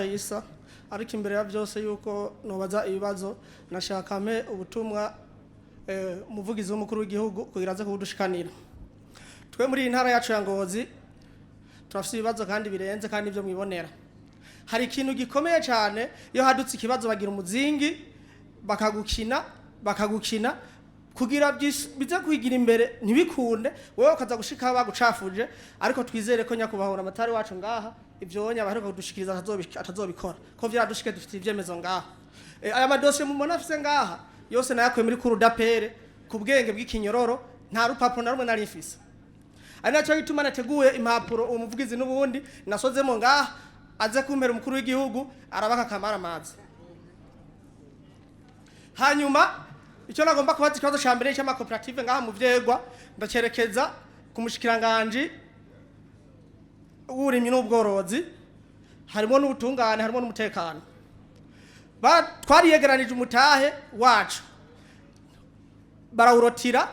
isa ariko imbere ya byose yuko nobaza ibibazo nashaka me ubutumwa umuvugizi w'umukuru w'igihugu kugira aze kubudushikanira. Twe muri intara yacu ya Ngozi turafite ibibazo kandi birenze kandi ibyo mwibonera. Hari ikintu gikomeye cyane iyo hadutse ikibazo bagira umuzingi bakagukina kugira bize kwigira imbere ntibikunde wowe ukaza gushika bagucafuje ariko twizere ko nyakubahura amatari wacu ngaha ibyo wonya baheruka kudushikiriza atazobikora ko vyadushike dufite ivyemezo ngaha. Aya madosiye mu mona afise ngaha yose nayakuye muri kuru dapere ku bwenge bw'ikinyororo nta rupapuro na rumwe nari mfise. Ari naco gituma nateguye impapuro umuvugizi n'ubundi nasozemo ngaha aze kumpera umukuru w'igihugu arabaka kamara amazi. Hanyuma icyo nagomba kubaza ikibazo cya mbere cy'ama koperative ngaha mu vyegwa ndacerekeza ku mushikiranganje uburimyi n'ubworozi harimo n'ubutungane harimo n'umutekano. Twariyegeranije umutahe wacu barawurotira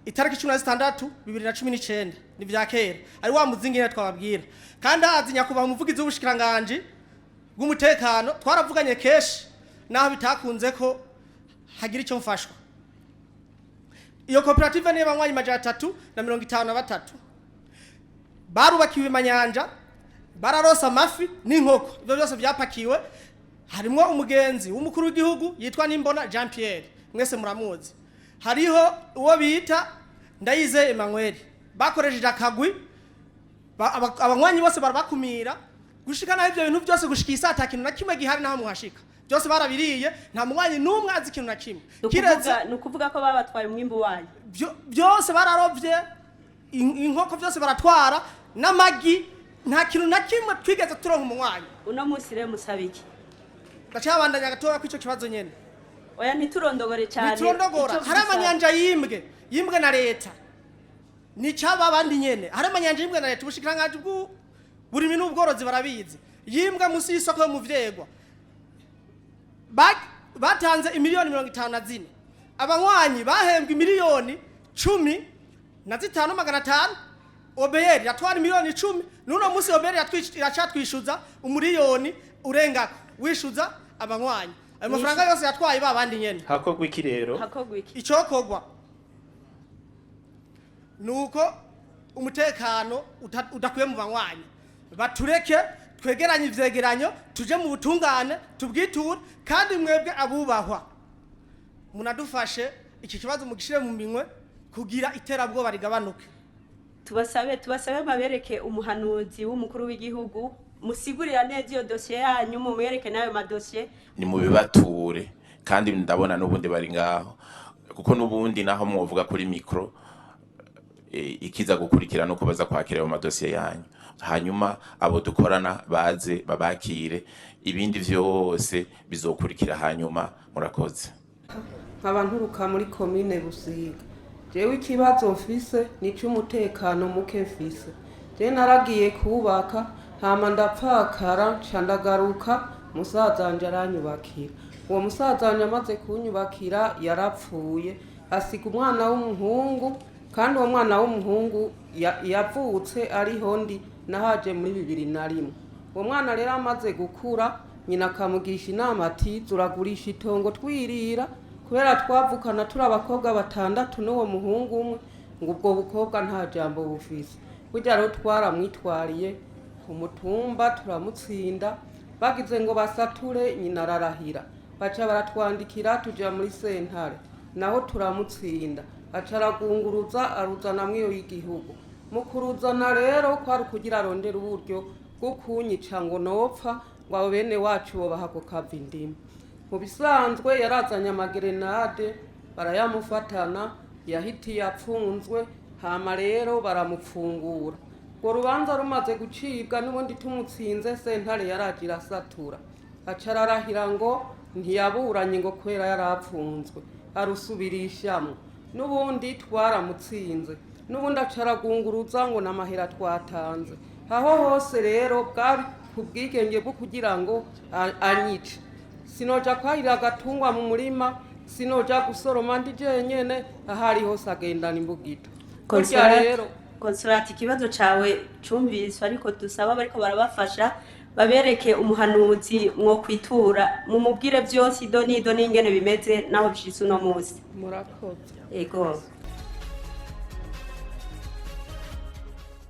itariki 16 2019 ni vya kera ari wa muzingi ne twababwira kandi azi nyakubaha umuvugizi w'ubushikiranganje bw'umutekano twaravuganye keshi naho bitakunze ko hagira icyo mfashwa. Iyo koperative niba banywanyi 353 barubakiwe manyanja bararosa amafi n'inkoko ibyo byose byapakiwe harimo umugenzi w'umukuru w'igihugu yitwa Nimbona Jean Pierre mwese muramuzi. Hariho uwo bita Ndayize Emmanuel bakoresheje akagwi abanywanyi bose barabakumira gushikana ibyo bintu byose gushikisa atakintu na kimwe gihari naho muhashika byose barabiriye nta munywanyi numwe azi ikintu na kimwe kireza nukuvuga ko babatwaye umwimbu wanyu byose bararovye inkoko byose baratwara n'amagi nta kintu na kimwe twigeze turonka umunywanyi. Uno munsi re musabiki ndacabandanya gatoya kw'ico kibazo nyene oya niturondogore cyane niturondogora hari amanyanja yimbwe na leta ni cyaba abandi nyene hari amanyanja yimbwe na leta ubushikiranganje burimi n'ubworozi barabizi yimbwe musi y'isoko yo mu vyegwa batanze imiliyoni 54 abanywanyi bahembwa imiliyoni 15,500 obeyeri yatwara imiliyoni 10 nuno musi obeyeri yacatwishuza umuliyoni urenga wishuza abanywanyi ayo mafaranga yose yatwaye babandi nyene hakogwa iki rero icokogwa nuko umutekano udakuye mu banywanyi batureke twegeranye ivyegeranyo tuje mu butungane tubwiture kandi mwebwe abubahwa munadufashe iki kibazo mugishire mu minwe kugira iterabwoba rigabanuke. Tubasabe mabereke umuhanuzi w'umukuru w'igihugu musigurira neza iyo dossier yanyu mubereke nayo madosiye ni mu bibature kandi ndabona n'ubundi bari ngaho kuko n'ubundi naho mwovuga kuri micro ikiza gukurikira no kubaza kwakira ayo madosiye yanyu hanyuma abo dukorana baze babakire ibindi vyose bizokurikira hanyuma murakoze. Abanturuka muri commune Busiga jewe ikibazo mfise ni cy'umutekano muke mfise je naragiye kubaka hama ndapfakara candagaruka musazanje aranyubakira uwo musazanje amaze kunyubakira yarapfuye asiga umwana w'umuhungu kandi uwo mwana w'umuhungu yavutse ari hondi nahaje muri 2001 uwo mwana rero amaze gukura nyina akamugisha inama ati turagurisha itongo twirira kubera twavukana turi abakobwa 6 n'uwo muhungu umwe ngo ubwo bukobwa nta jambo bufise burya rero twaramwitwariye ku mutumba turamutsinda bagize ngo basature nyina ararahira baca baratwandikira tuja muri sentare naho turamutsinda acaragunguruza aruzana mwiyo y'igihugu mukuruzana rero kwari kugira arondera uburyo bwo kunyica ngo nopfa ngo abo bene wacu bo bahako kava indimi mu bisanzwe yarazanye amagerenade barayamufatana yahitiye apfunzwe hama rero baramupfungura ngo rubanza rumaze gucibwa n'ubundi tumutsinze sentare yaragira satura acararahira ngo ntiyaburanye ngo kwera yarapfunzwe arusubirishamo n'ubundi twaramutsinze n'ubundi acaragunguruza ngo namahera twatanze aho hose rero bwari kubwigenge bwo kugira ngo anyice sinoja kwahira agatungwa mu murima sinoja gusoroma ndi jenyene ahari hose agendana imbugito Consolati ikibazo cawe cumviswe ariko dusaba bariko barabafasha babereke umuhanuzi mwo kwitura mumubwire byose ido n'ido n'ingene bimeze naho bishitse uno munsi murakoze ego